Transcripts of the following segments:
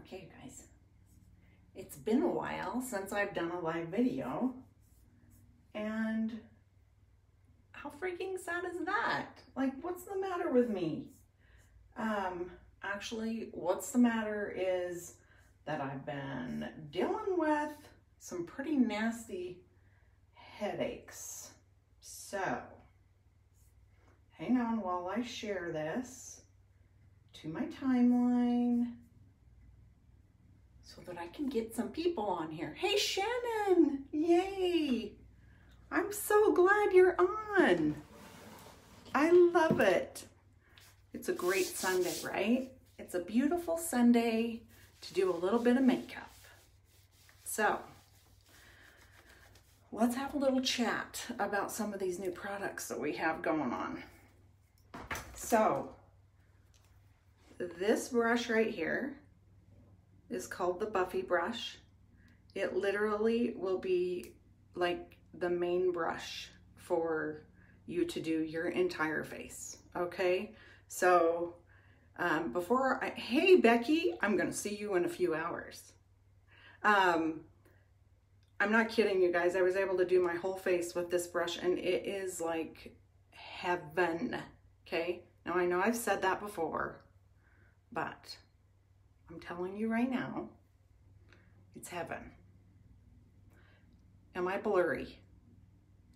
Okay, you guys, it's been a while since I've done a live video, and how freaking sad is that? Like, what's the matter with me? Actually, what's the matter is that I've been dealing with some pretty nasty headaches. So, hang on while I share this to my timeline so that I can get some people on here. Hey, Shannon! Yay! I'm so glad you're on. I love it. It's a great Sunday, right? It's a beautiful Sunday to do a little bit of makeup. So, let's have a little chat about some of these new products that we have going on. So, this brush right here is called the Buffy Brush. It literally will be like the main brush for you to do your entire face, okay? So, hey Becky, I'm gonna see you in a few hours. I'm not kidding you guys, I was able to do my whole face with this brush and it is like heaven, okay? Now I know I've said that before, but I'm telling you right now, it's heaven. Am I blurry?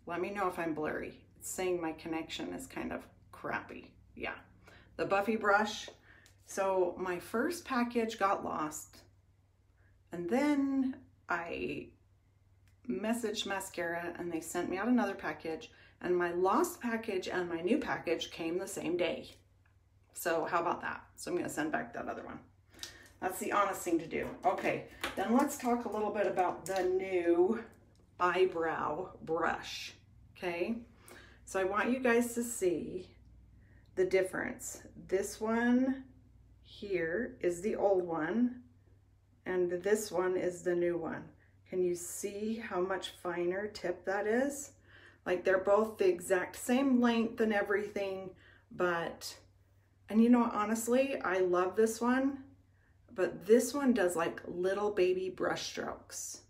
Let me know if I'm blurry. It's saying my connection is kind of crappy. Yeah. The Buffy brush. So my first package got lost. And then I messaged Maskcara and they sent me out another package. And my lost package and my new package came the same day. So how about that? So I'm going to send back that other one. That's the honest thing to do. Okay, then let's talk a little bit about the new eyebrow brush, okay? So I want you guys to see the difference. This one here is the old one, and this one is the new one. Can you see how much finer tip that is? Like, they're both the exact same length and everything, but, and you know, honestly, I love this one. But this one does like little baby brush strokes.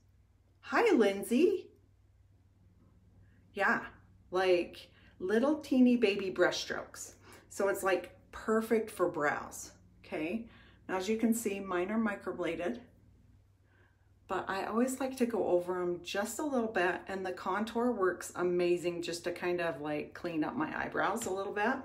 Hi, Lindsay. Yeah, like little teeny baby brush strokes. So it's like perfect for brows, okay? Now, as you can see, mine are microbladed, but I always like to go over them just a little bit, and the contour works amazing just to kind of like clean up my eyebrows a little bit.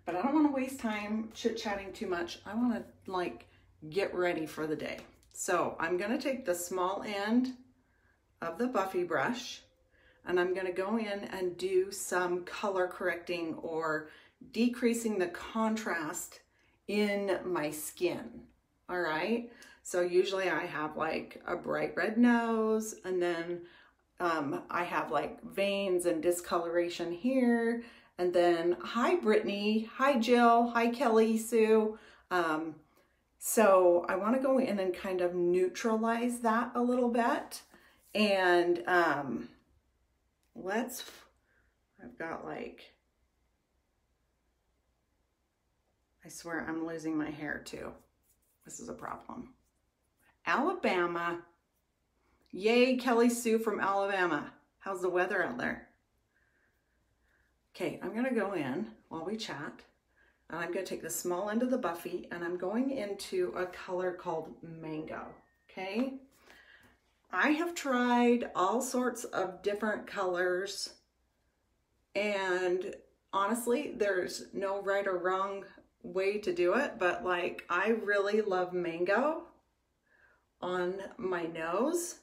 But I don't want to waste time chit-chatting too much. I want to like get ready for the day. So I'm going to take the small end of the Buffy brush and I'm going to go in and do some color correcting or decreasing the contrast in my skin. All right. So usually I have like a bright red nose, and then I have like veins and discoloration here. And then, hi Brittany, hi Jill, hi Kelly Sue. So I want to go in and kind of neutralize that a little bit. And I've got like, I swear I'm losing my hair too. This is a problem. Alabama. Yay, Kelly Sue from Alabama. How's the weather out there? Okay, I'm gonna go in while we chat, and I'm gonna take the small end of the Buffy, and I'm going into a color called Mango, okay? I have tried all sorts of different colors, and honestly, there's no right or wrong way to do it, but like, I really love Mango on my nose,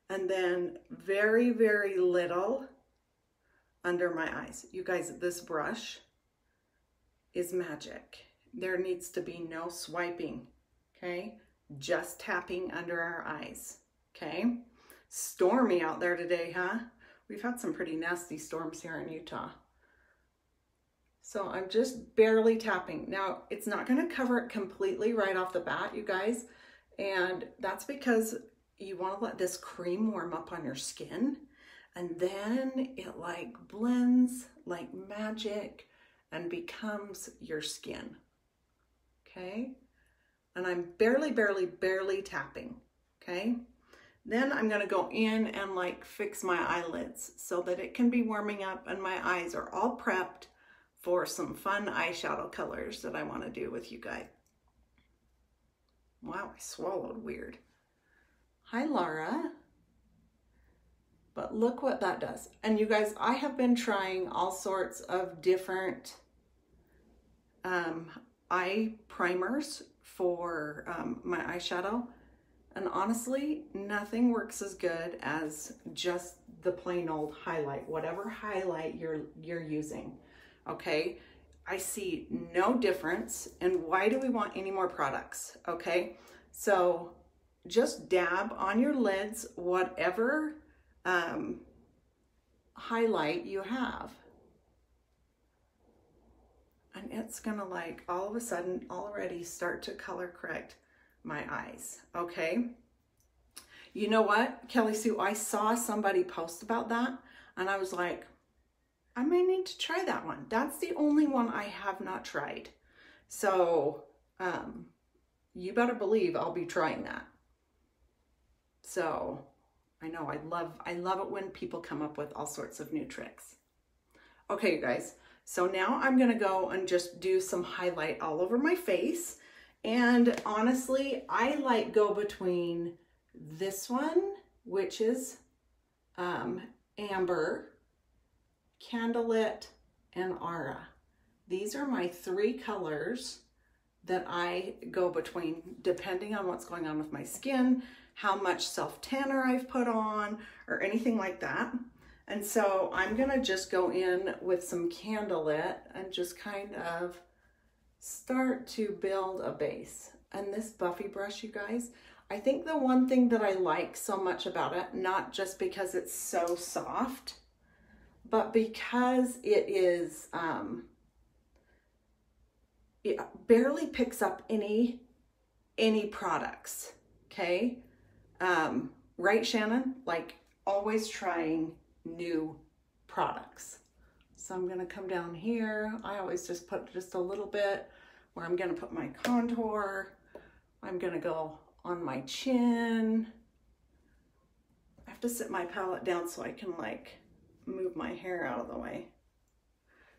and then very, very little under my eyes. You guys, this brush is magic. There needs to be no swiping, okay? Just tapping under our eyes, okay? Stormy out there today, huh? We've had some pretty nasty storms here in Utah. So I'm just barely tapping. Now, it's not gonna cover it completely right off the bat, you guys, and that's because you wanna let this cream warm up on your skin, and then it like blends like magic and becomes your skin, okay? and I'm barely tapping, okay? Then I'm gonna go in and like fix my eyelids so that it can be warming up and my eyes are all prepped for some fun eyeshadow colors that I wanna do with you guys. Wow, I swallowed weird. Hi, Laura. But look what that does. And you guys, I have been trying all sorts of different eye primers for my eyeshadow. And honestly, nothing works as good as just the plain old highlight, whatever highlight you're using, okay? I see no difference, and why do we want any more products, okay? So just dab on your lids, whatever highlight you have. And it's gonna like all of a sudden already start to color correct my eyes, okay? You know what, Kelly Sue, I saw somebody post about that and I was like, I may need to try that one. That's the only one I have not tried. So you better believe I'll be trying that. So I know I love it when people come up with all sorts of new tricks. Okay, you guys, so now I'm gonna go and just do some highlight all over my face. And honestly, I like go between this one, which is Amber, Candelit, and Aura. These are my three colors that I go between depending on what's going on with my skin, how much self-tanner I've put on, or anything like that. And so I'm gonna just go in with some Candelit and just kind of start to build a base. And this Buffy brush, you guys, I think the one thing that I like so much about it, not just because it's so soft, but because it is, it barely picks up any products, okay? Right, Shannon? Like always trying new products. So I'm gonna come down here. I always just put just a little bit where I'm gonna put my contour. I'm gonna go on my chin. I have to sit my palette down so I can like move my hair out of the way.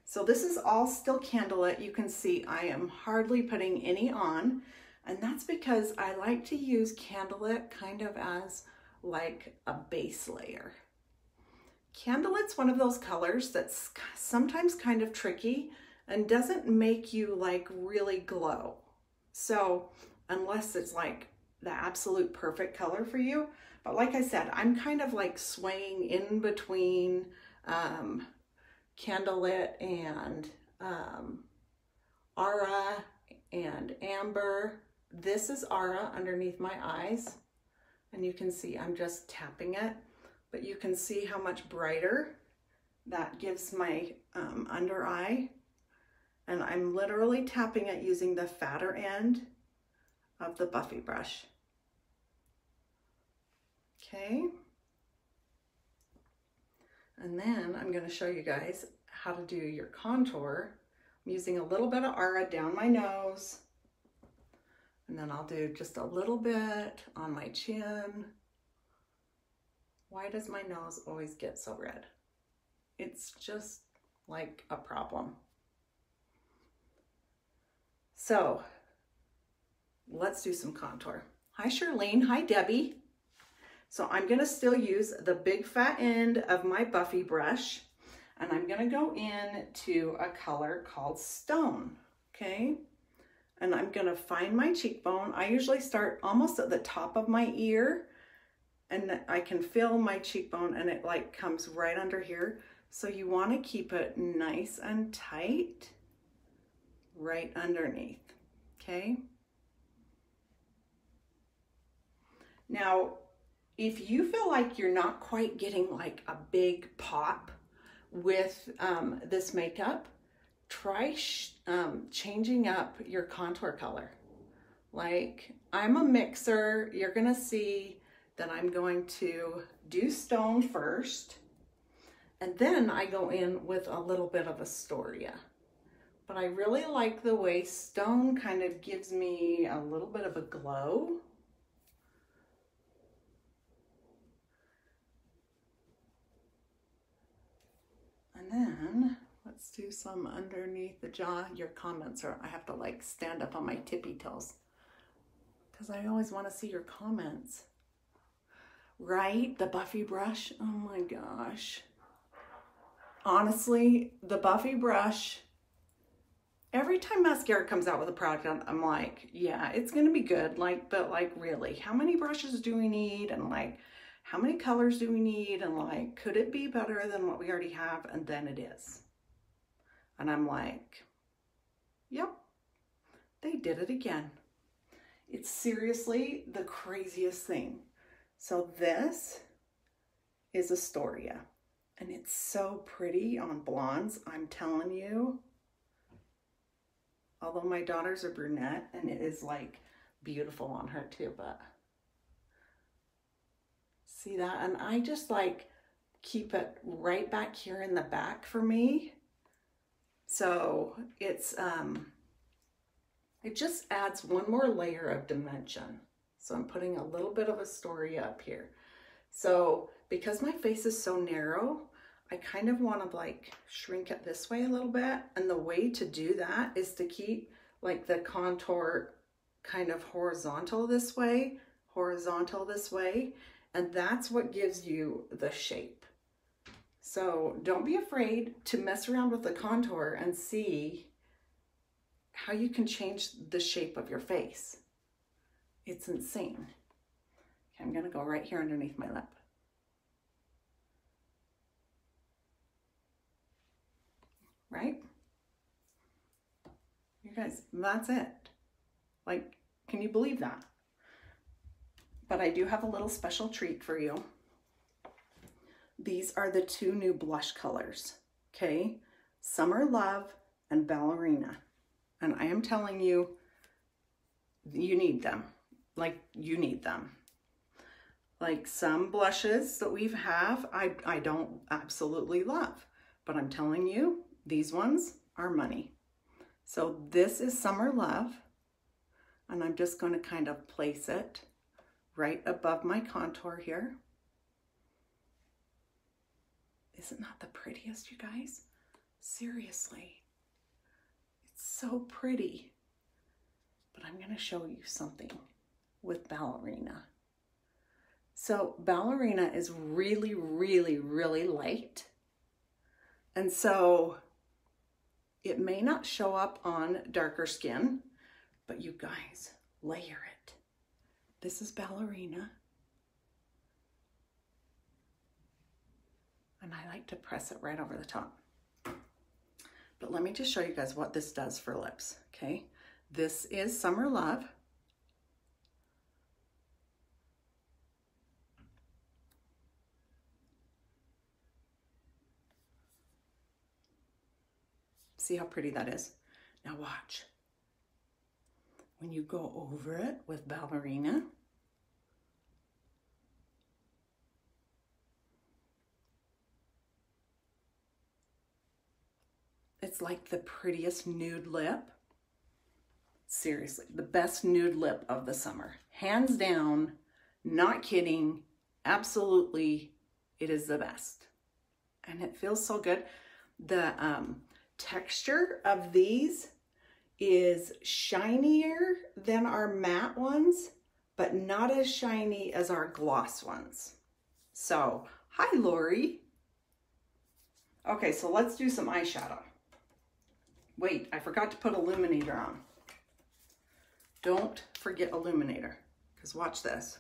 So this is all still Candelit. You can see I am hardly putting any on, and that's because I like to use Candelit kind of as like a base layer. Candelit's one of those colors that's sometimes kind of tricky and doesn't make you like really glow. So unless it's like the absolute perfect color for you, but like I said, I'm kind of like swaying in between Candelit and Aura and Amber. This is Aura underneath my eyes, and you can see I'm just tapping it, but you can see how much brighter that gives my under eye. And I'm literally tapping it using the fatter end of the Buffy brush. Okay. And then I'm going to show you guys how to do your contour. I'm using a little bit of Aura down my nose, and then I'll do just a little bit on my chin. Why does my nose always get so red? It's just like a problem. So let's do some contour. Hi, Charlene. Hi, Debbie. So I'm gonna still use the big fat end of my Buffy brush, and I'm gonna go in to a color called Stone, okay? And I'm gonna find my cheekbone. I usually start almost at the top of my ear, and I can feel my cheekbone, and it like comes right under here. So you wanna keep it nice and tight right underneath, okay? Now, if you feel like you're not quite getting like a big pop with this makeup, try changing up your contour color. Like, I'm a mixer. You're gonna see that I'm going to do Stone first, and then I go in with a little bit of Astoria. but I really like the way stone kind of gives me a little bit of a glow. And then let's do some underneath the jaw. Your comments are, I have to like stand up on my tippy toes because I always want to see your comments. Right? The Buffy brush. Oh my gosh. Honestly, the Buffy brush, every time Maskcara comes out with a product, I'm like, yeah, it's going to be good. Like, but like, really, how many brushes do we need? And like, how many colors do we need? And like, could it be better than what we already have? And then it is. And I'm like, yep, they did it again. It's seriously the craziest thing. So this is Astoria, and it's so pretty on blondes, I'm telling you. Although my daughters are brunette, and it is like beautiful on her too, but see that? And I just like keep it right back here in the back for me. So it's, it just adds one more layer of dimension. So I'm putting a little bit of Astoria up here. So because my face is so narrow, I kind of want to like shrink it this way a little bit. And the way to do that is to keep like the contour kind of horizontal this way. And that's what gives you the shape. So don't be afraid to mess around with the contour and see how you can change the shape of your face. It's insane. Okay, I'm gonna go right here underneath my lip. Right? You guys, that's it. Like, can you believe that? But I do have a little special treat for you. These are the two new blush colors, okay? Summer Love and Ballerina. And I am telling you, you need them. Like, you need them. Like some blushes that we have, I don't absolutely love. But I'm telling you, these ones are money. So this is Summer Love. And I'm just going to kind of place it right above my contour here. Isn't that the prettiest, you guys? Seriously. It's so pretty. But I'm going to show you something with Ballerina. So Ballerina is really, really, really light. And so it may not show up on darker skin, but you guys, layer it. This is Ballerina. And I like to press it right over the top. But let me just show you guys what this does for lips, okay? This is Summer Love. See how pretty that is? Now watch. When you go over it with Ballerina, it's like the prettiest nude lip. Seriously, the best nude lip of the summer. Hands down, not kidding, absolutely, it is the best. And it feels so good. The texture of these is shinier than our matte ones, but not as shiny as our gloss ones. So, hi Lori. Okay, so let's do some eyeshadow. Wait, I forgot to put Illuminator on. Don't forget Illuminator, because watch this.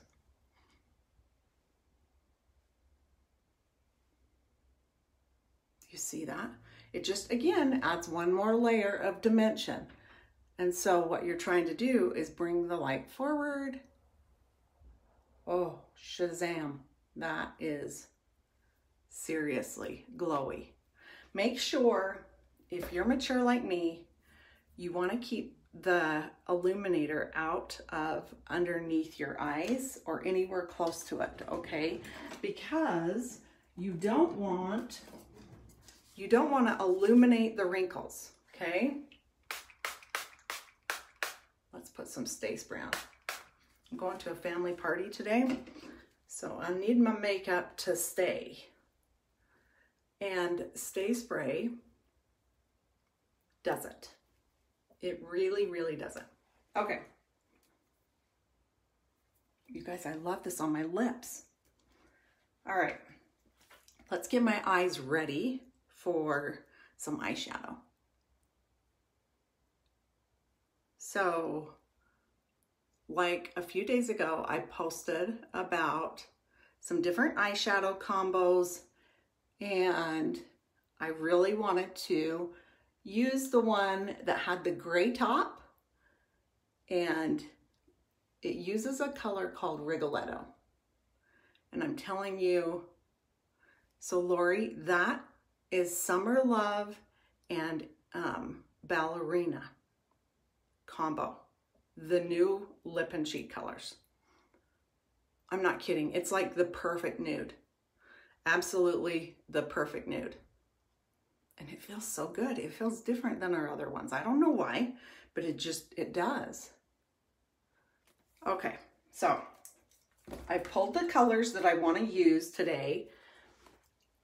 You see that? It just, again, adds one more layer of dimension. And so what you're trying to do is bring the light forward. Oh, shazam. That is seriously glowy. Make sure, if you're mature like me, you want to keep the illuminator out of underneath your eyes or anywhere close to it, okay? Because you don't want to illuminate the wrinkles, okay? put some Stay Spray on. I'm going to a family party today, so I need my makeup to stay. And Stay Spray doesn't. It really, really doesn't. Okay. You guys, I love this on my lips. All right. Let's get my eyes ready for some eyeshadow. So, like a few days ago, I posted about some different eyeshadow combos, and I really wanted to use the one that had the gray top, and it uses a color called Rigaletto. And I'm telling you, so Lori, that is Summer Love and Ballerina combo, the new lip and cheek colors. I'm not kidding. It's like the perfect nude. Absolutely the perfect nude. And it feels so good. It feels different than our other ones. I don't know why, but it does. Okay, so I pulled the colors that I want to use today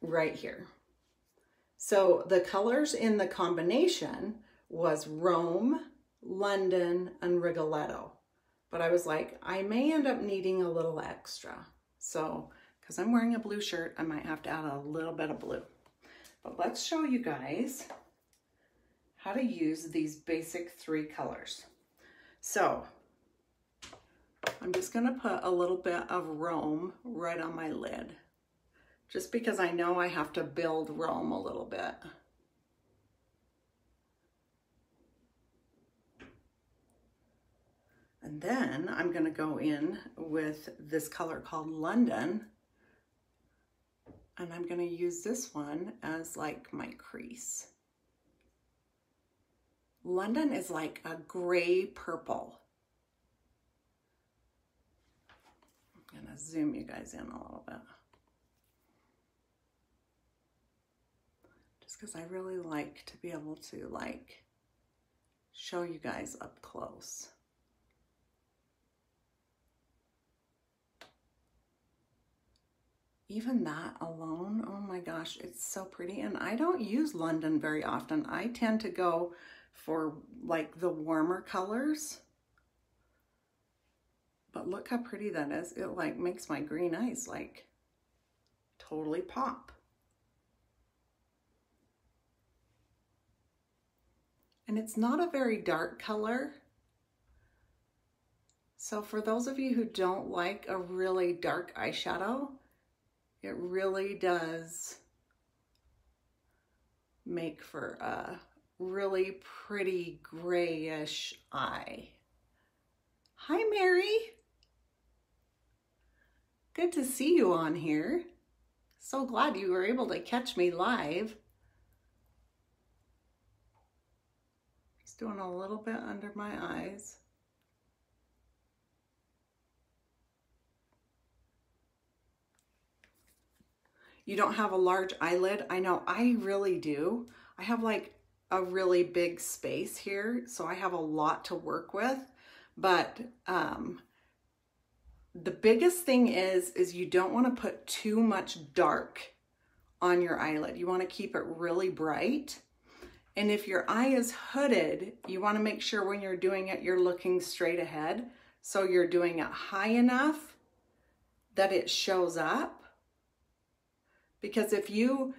right here. So the colors in the combination was Rome, London, and Rigaletto. But I was like, I may end up needing a little extra. So, because I'm wearing a blue shirt, I might have to add a little bit of blue. But let's show you guys how to use these basic 3 colors. So, I'm just going to put a little bit of Rome right on my lid, just because I know I have to build Rome a little bit. And then I'm going to go in with this color called London, and I'm going to use this one as like my crease. London is like a gray purple. I'm going to zoom you guys in a little bit, just because I really like to be able to like show you guys up close. Even that alone, oh my gosh, it's so pretty. And I don't use London very often. I tend to go for like the warmer colors. But look how pretty that is. It like makes my green eyes like totally pop. And it's not a very dark color. So for those of you who don't like a really dark eyeshadow, it really does make for a really pretty grayish eye. Hi, Mary. Good to see you on here. So glad you were able to catch me live. Just doing a little bit under my eyes. You don't have a large eyelid? I know, I really do. I have like a really big space here, so I have a lot to work with. But the biggest thing is you don't want to put too much dark on your eyelid. You want to keep it really bright. And if your eye is hooded, you want to make sure when you're doing it, you're looking straight ahead. So you're doing it high enough that it shows up. Because if you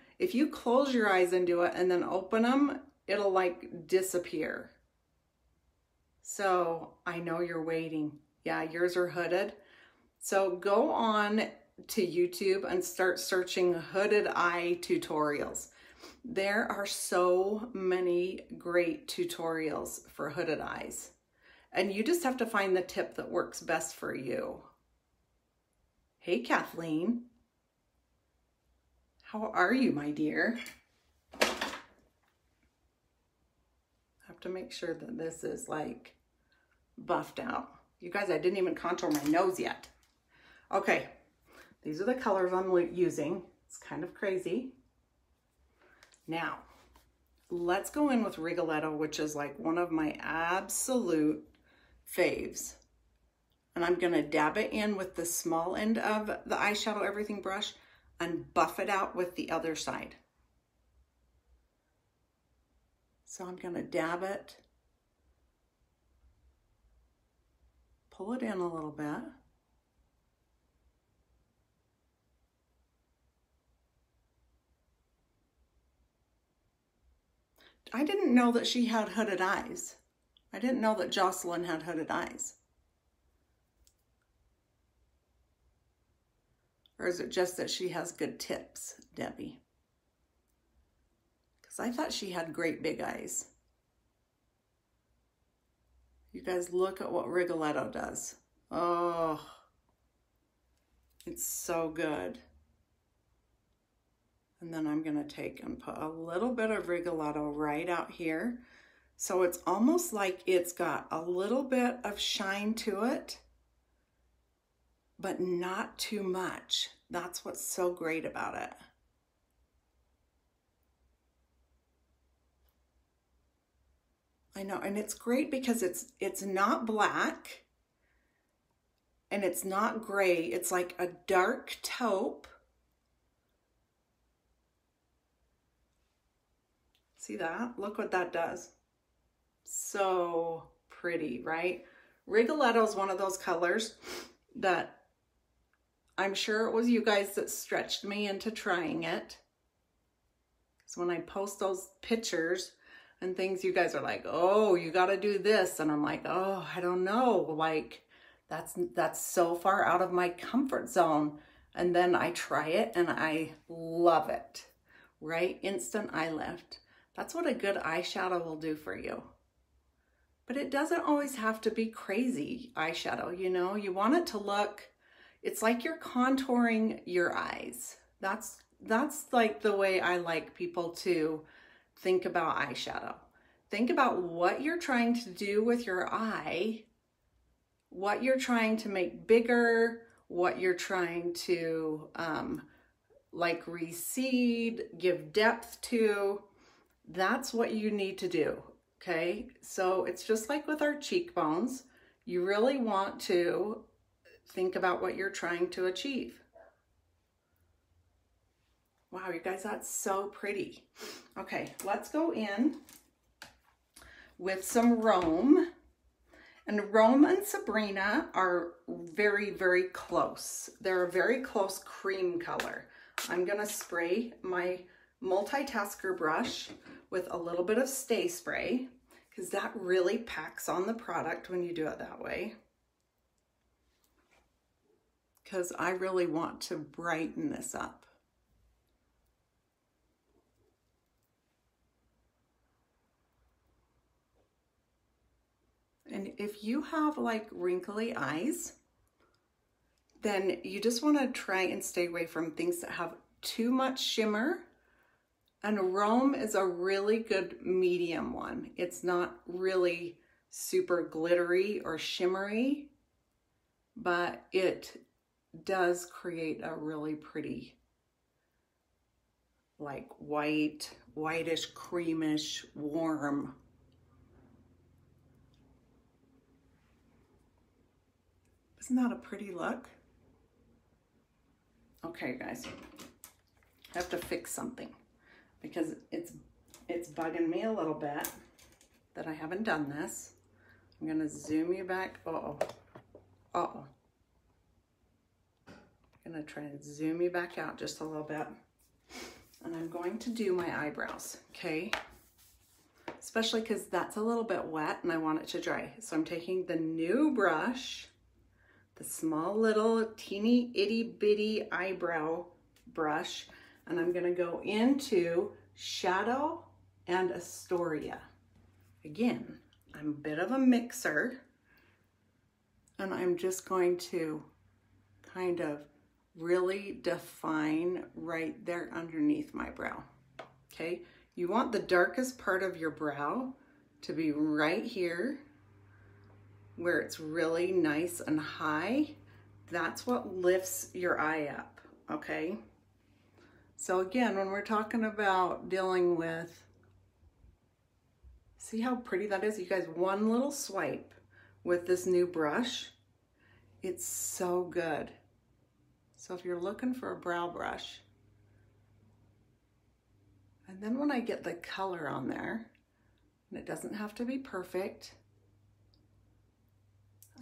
close your eyes and do it and then open them, it'll like disappear. So I know you're waiting. Yeah, yours are hooded. So go on to YouTube and start searching hooded eye tutorials. There are so many great tutorials for hooded eyes. And you just have to find the tip that works best for you. Hey, Kathleen. How are you, my dear? I have to make sure that this is like buffed out. You guys, I didn't even contour my nose yet. Okay, these are the colors I'm using. It's kind of crazy. Now, let's go in with Rigaletto, which is like one of my absolute faves. And I'm gonna dab it in with the small end of the Eyeshadow Everything brush and buff it out with the other side. So I'm gonna dab it, pull it in a little bit. I didn't know that she had hooded eyes. I didn't know that Jocelyn had hooded eyes. Or is it just that she has good tips, Debbie? Because I thought she had great big eyes. You guys look at what Rigaletto does. Oh, it's so good. And then I'm gonna take and put a little bit of Rigaletto right out here. So it's almost like it's got a little bit of shine to it, but not too much. That's what's so great about it. I know, and it's great because it's not black and it's not gray. It's like a dark taupe. See that? Look what that does. So pretty, right? Rigaletto is one of those colors that I'm sure it was you guys that stretched me into trying it. So when I post those pictures and things, you guys are like, oh, you got to do this. And I'm like, oh, I don't know. Like, that's so far out of my comfort zone. And then I try it and I love it, right? Instant eye lift. That's what a good eyeshadow will do for you. But it doesn't always have to be crazy eyeshadow, you know? You want it to look, it's like you're contouring your eyes. That's like the way I like people to think about eyeshadow. Think about what you're trying to do with your eye, what you're trying to make bigger, what you're trying to like recede, give depth to. That's what you need to do, okay? So it's just like with our cheekbones. You really want to think about what you're trying to achieve. Wow, you guys, that's so pretty. Okay, let's go in with some Rome. And Rome and Sabrina are very, very close. They're a very close cream color. I'm gonna spray my multitasker brush with a little bit of Stay Spray because that really packs on the product when you do it that way. Because I really want to brighten this up. And if you have like wrinkly eyes, then you just want to try and stay away from things that have too much shimmer. And Rome is a really good medium one. It's not really super glittery or shimmery, but it does create a really pretty, like whitish, creamish, warm. Isn't that a pretty look? Okay, guys, I have to fix something because it's bugging me a little bit that I haven't done this. I'm gonna zoom you back. Uh-oh. Uh-oh. I'm gonna try and zoom you back out just a little bit. And I'm going to do my eyebrows, okay? Especially because that's a little bit wet and I want it to dry. So I'm taking the new brush, the small little teeny itty bitty eyebrow brush, and I'm gonna go into Shadow and Astoria. Again, I'm a bit of a mixer, and I'm just going to kind of really define right there underneath my brow, okay? You want the darkest part of your brow to be right here where it's really nice and high. That's what lifts your eye up, okay? So again, when we're talking about dealing with, see how pretty that is? You guys, one little swipe with this new brush. It's so good. So if you're looking for a brow brush, and then when I get the color on there, and it doesn't have to be perfect,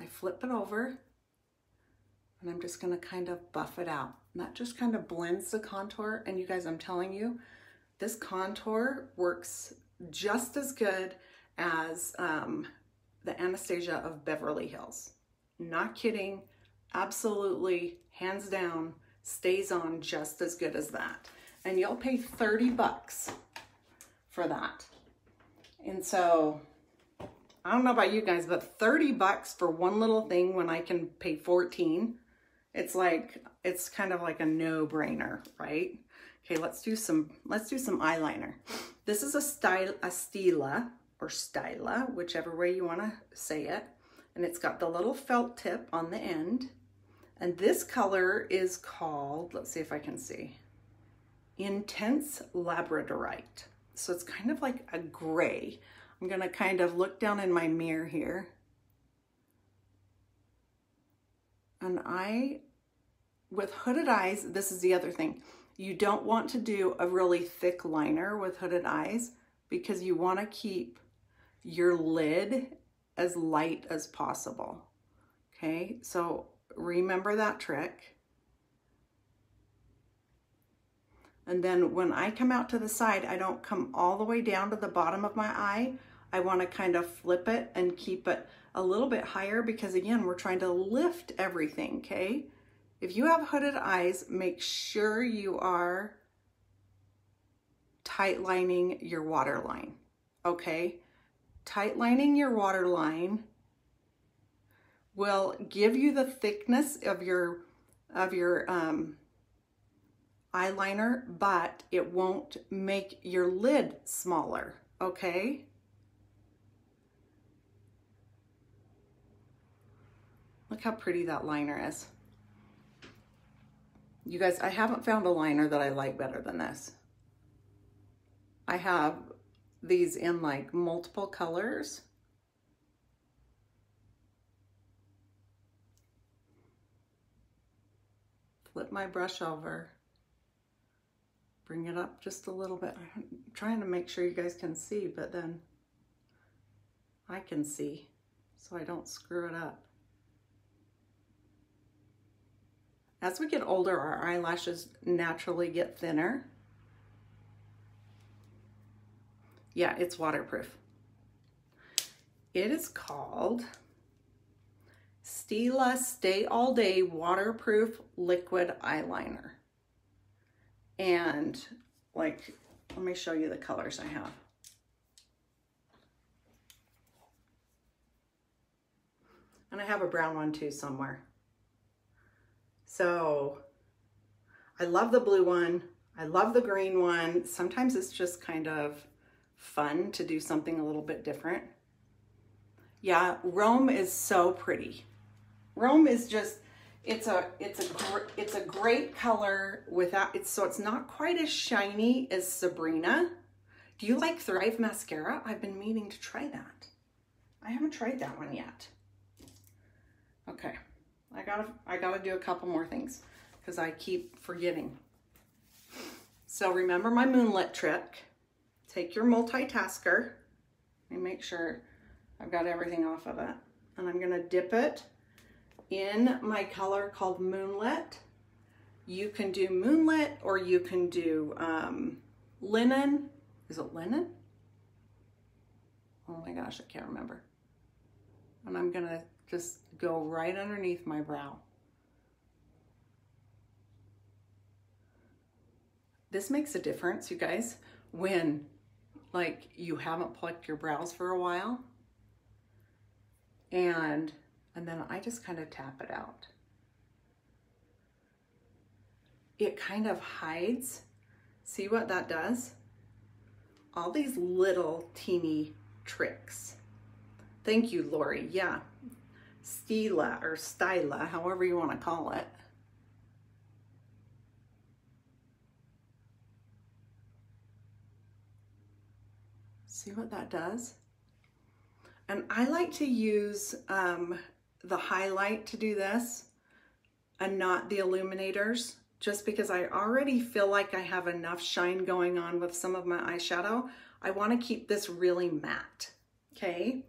I flip it over and I'm just gonna kind of buff it out. And that just kind of blends the contour. And you guys, I'm telling you, this contour works just as good as the Anastasia of Beverly Hills. Not kidding, absolutely, hands down, stays on just as good as that. And you'll pay 30 bucks for that. And so, I don't know about you guys, but 30 bucks for one little thing when I can pay 14, it's like, it's kind of like a no-brainer, right? Okay, let's do some eyeliner. This is a Stila, or Stila, whichever way you want to say it. And it's got the little felt tip on the end. And this color is called, let's see if I can see, Intense Labradorite. So it's kind of like a gray. I'm gonna kind of look down in my mirror here. And with hooded eyes, this is the other thing. You don't want to do a really thick liner with hooded eyes because you want to keep your lid as light as possible. Okay, so remember that trick. And then when I come out to the side, I don't come all the way down to the bottom of my eye. I want to kind of flip it and keep it a little bit higher because again, we're trying to lift everything, okay? If you have hooded eyes, make sure you are tight lining your waterline, okay? Tight lining your waterline will give you the thickness of your eyeliner, but it won't make your lid smaller, okay? Look how pretty that liner is. You guys, I haven't found a liner that I like better than this. I have these in like multiple colors. Flip my brush over. Bring it up just a little bit. I'm trying to make sure you guys can see, but then I can see, so I don't screw it up. As we get older, our eyelashes naturally get thinner. Yeah, it's waterproof. It is called Stila Stay All Day Waterproof Liquid Eyeliner. And like, let me show you the colors I have. And I have a brown one too somewhere. So I love the blue one. I love the green one. Sometimes it's just kind of fun to do something a little bit different. Yeah, Rome is so pretty. Rome is just, it's a great color without, so it's not quite as shiny as Sabrina. Do you like Thrive Mascara? I've been meaning to try that. I haven't tried that one yet. Okay, I gotta do a couple more things because I keep forgetting. So remember my moonlit trick. Take your multitasker. Let me make sure I've got everything off of it. And I'm gonna dip it in my color called Moonlit. You can do Moonlit or you can do Linen. Is it Linen? Oh my gosh, I can't remember. And I'm gonna just go right underneath my brow. This makes a difference, you guys, when like you haven't plucked your brows for a while. And then I just kind of tap it out. It kind of hides. See what that does? All these little teeny tricks. Thank you, Lori. Yeah. Stila or Stila, however you want to call it. See what that does? And I like to use the highlight to do this and not the illuminators, just because I already feel like I have enough shine going on with some of my eyeshadow. I want to keep this really matte, okay?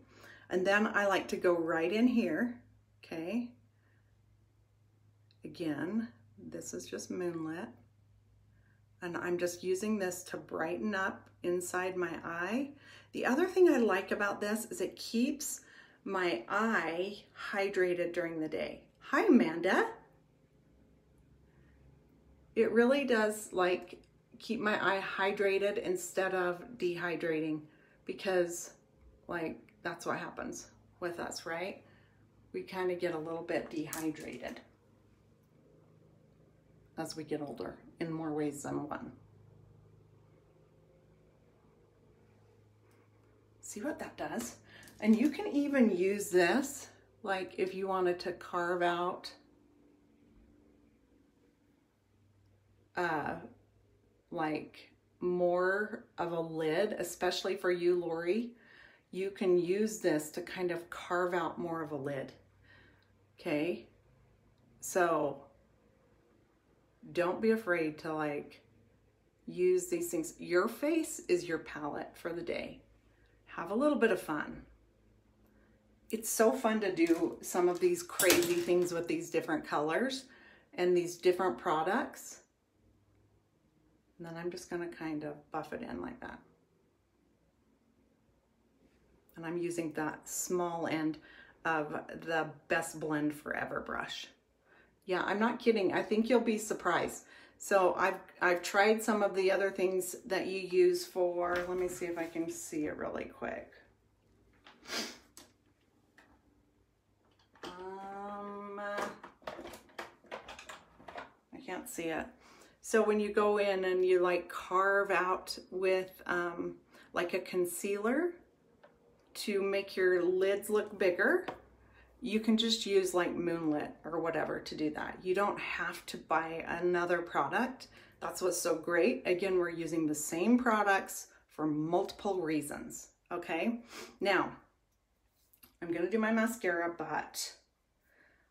And then I like to go right in here, okay? Again, this is just Moonlit. And I'm just using this to brighten up inside my eye. The other thing I like about this is it keeps my eye hydrated during the day. Hi, Amanda. It really does like keep my eye hydrated instead of dehydrating, because like that's what happens with us, right? We kind of get a little bit dehydrated as we get older in more ways than one. See what that does? And you can even use this, like if you wanted to carve out like more of a lid, especially for you, Lori, you can use this to kind of carve out more of a lid. Okay, so don't be afraid to like use these things. Your face is your palette for the day. Have a little bit of fun. It's so fun to do some of these crazy things with these different colors and these different products. And then I'm just going to kind of buff it in like that. And I'm using that small end of the Best Blend Forever brush. Yeah, I'm not kidding. I think you'll be surprised. So I've tried some of the other things that you use for, let me see if I can see it really quick. I can't see it. So when you go in and you like carve out with like a concealer to make your lids look bigger, you can just use like Moonlit or whatever to do that. You don't have to buy another product. That's what's so great. Again, we're using the same products for multiple reasons, okay? Now, I'm gonna do my mascara, but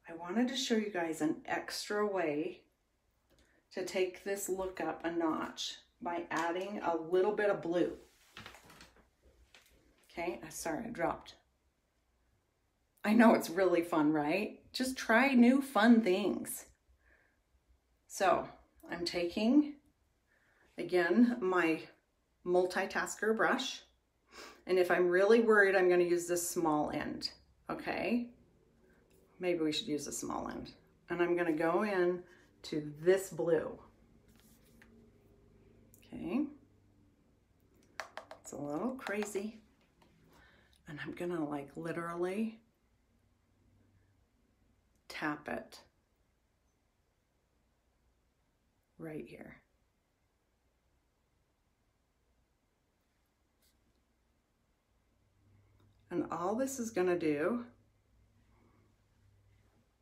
I wanted to show you guys an extra way to take this look up a notch by adding a little bit of blue. Okay, sorry, I dropped. I know it's really fun, right? Just try new fun things. So I'm taking, again, my multitasker brush. And if I'm really worried, I'm going to use this small end, okay? Maybe we should use a small end. And I'm going to go in to this blue. Okay. It's a little crazy. And I'm going to like literally tap it right here. And all this is going to do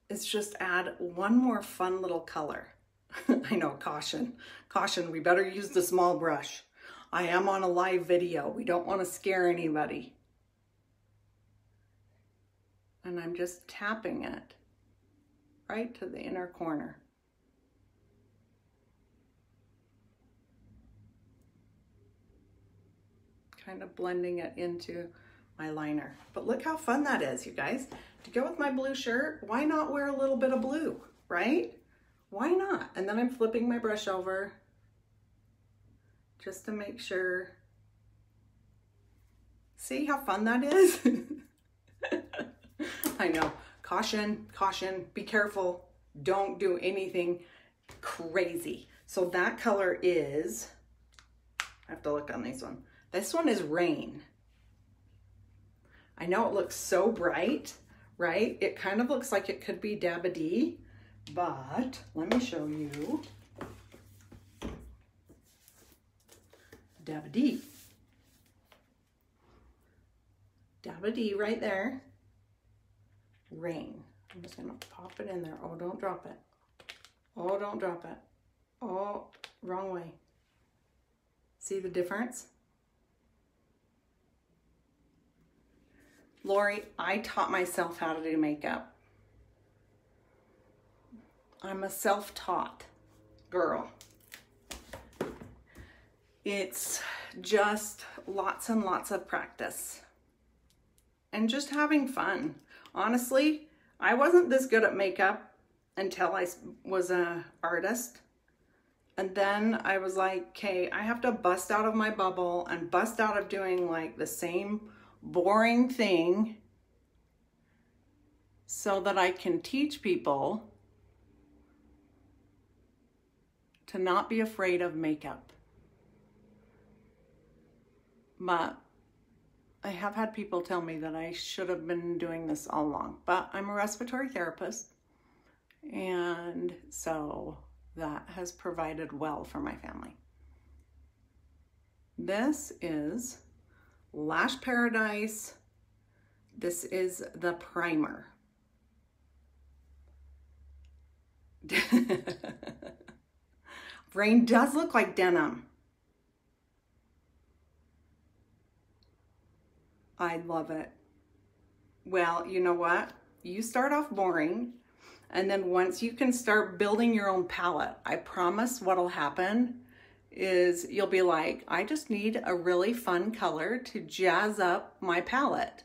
is just add one more fun little color. I know, caution, we better use the small brush. I am on a live video. We don't want to scare anybody. And I'm just tapping it right to the inner corner. Kind of blending it into my liner. But look how fun that is, you guys. To go with my blue shirt, why not wear a little bit of blue, right? Why not? And then I'm flipping my brush over just to make sure. See how fun that is? I know. Caution, caution, be careful. Don't do anything crazy. So that color is, I have to look on this one. This one is Rain. I know it looks so bright, right? It kind of looks like it could be Dabba-Dee, but let me show you. Dabba-Dee. Dabba-Dee right there. Rain. I'm just gonna pop it in there. Oh, don't drop it. Oh, don't drop it. Oh, wrong way. See the difference? Lori, I taught myself how to do makeup. I'm a self-taught girl. It's just lots and lots of practice and just having fun. Honestly, I wasn't this good at makeup until I was an artist. And then I was like, okay, I have to bust out of my bubble and bust out of doing like the same boring thing so that I can teach people to not be afraid of makeup. But I have had people tell me that I should have been doing this all along, but I'm a respiratory therapist, and so that has provided well for my family. This is Lash Paradise. This is the primer. Rain does look like denim. I love it. Well, you know what? You start off boring, and then once you can start building your own palette, I promise what'll happen is you'll be like, I just need a really fun color to jazz up my palette.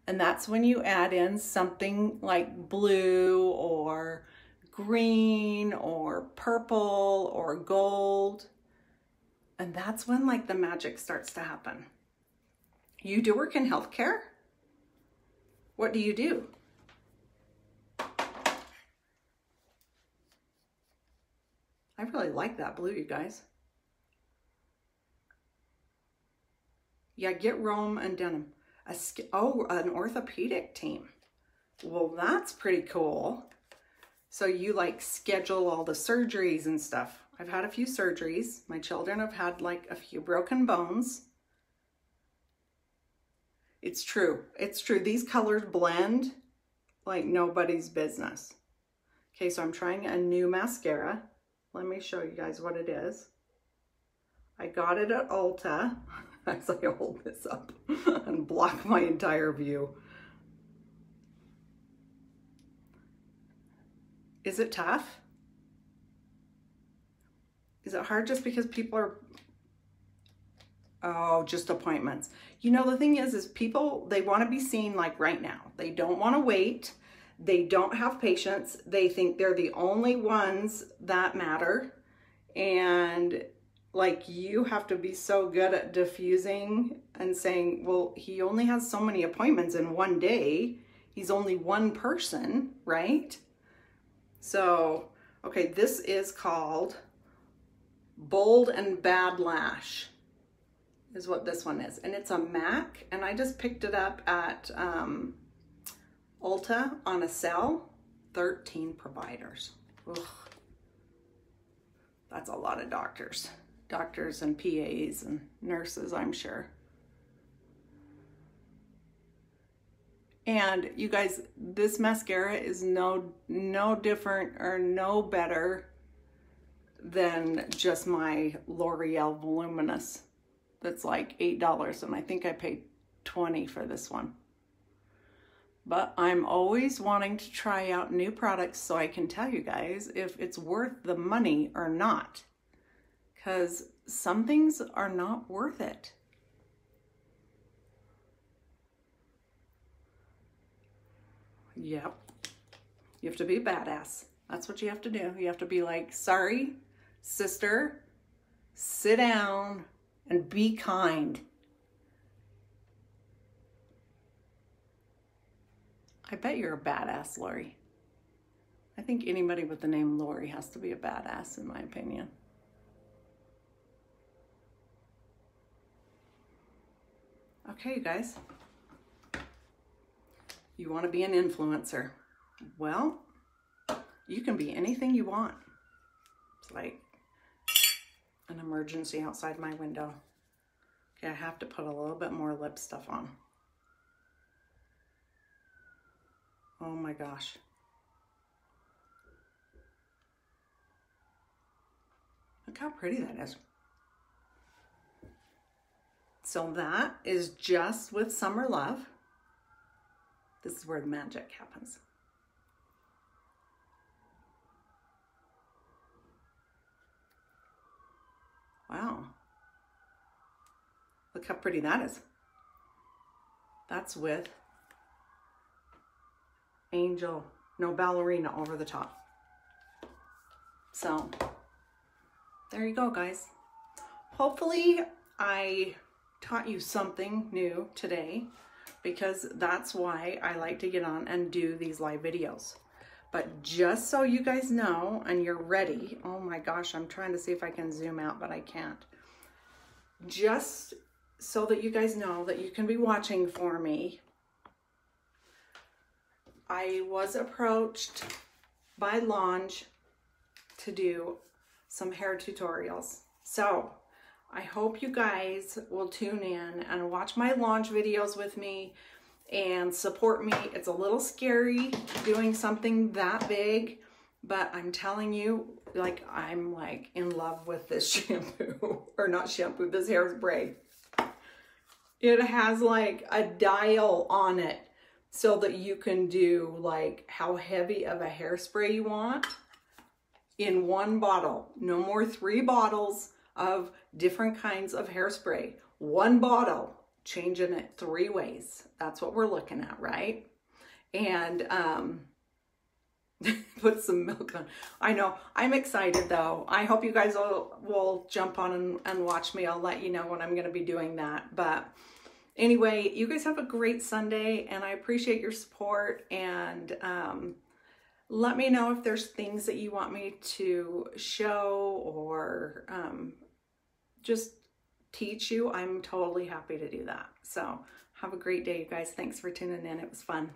And that's when you add in something like blue or green or purple or gold. And that's when like the magic starts to happen. You do work in healthcare? What do you do? I really like that blue, you guys. Yeah, get Rome and denim. Oh, an orthopedic team. Well, that's pretty cool. So you like schedule all the surgeries and stuff. I've had a few surgeries. My children have had like a few broken bones. It's true. It's true. These colors blend like nobody's business. Okay, so I'm trying a new mascara. Let me show you guys what it is. I got it at Ulta. As I hold this up and block my entire view. Is it tough? Is it hard just because people are, oh, just appointments. You know, the thing is people, they want to be seen like right now. They don't want to wait. They don't have patience. They think they're the only ones that matter. And like you have to be so good at diffusing and saying, well, he only has so many appointments in one day. He's only one person, right? So, okay, this is called Bold and Bad Lash is what this one is. And it's a MAC, and I just picked it up at Ulta on a sale, 13 providers. Ugh. That's a lot of doctors and PAs and nurses, I'm sure. And you guys, this mascara is no different or no better than just my Loreal Voluminous. That's like $8, and I think I paid $20 for this one. But I'm always wanting to try out new products so I can tell you guys if it's worth the money or not. Because some things are not worth it. Yep. You have to be a badass. That's what you have to do. You have to be like, sorry, sister, sit down and be kind. I bet you're a badass, Lori. I think anybody with the name Lori has to be a badass, in my opinion. Okay, you guys. You want to be an influencer. Well, you can be anything you want. It's like an emergency outside my window. Okay, I have to put a little bit more lip stuff on. Oh my gosh. Look how pretty that is. So that is just with Summer Love. This is where the magic happens. Wow. Look how pretty that is. That's with Ballerina over the top. So there you go, guys. Hopefully I taught you something new today, because that's why I like to get on and do these live videos. But just so you guys know and you're ready, oh my gosh, I'm trying to see if I can zoom out, but I can't. Just so that you guys know that you can be watching for me, I was approached by Lange to do some hair tutorials. So I hope you guys will tune in and watch my Lange videos with me and support me. It's a little scary doing something that big, but I'm telling you, like, I'm like in love with this shampoo, or not shampoo, this hairspray. It has like a dial on it so that you can do like how heavy of a hairspray you want in one bottle. No more 3 bottles of different kinds of hairspray. 1 bottle, changing it 3 ways. That's what we're looking at, right? And put some milk on. I know, I'm excited though. I hope you guys will jump on and watch me. I'll let you know when I'm going to be doing that. But anyway, you guys have a great Sunday, and I appreciate your support. And let me know if there's things that you want me to show or just teach you. I'm totally happy to do that. So have a great day, you guys. Thanks for tuning in. It was fun.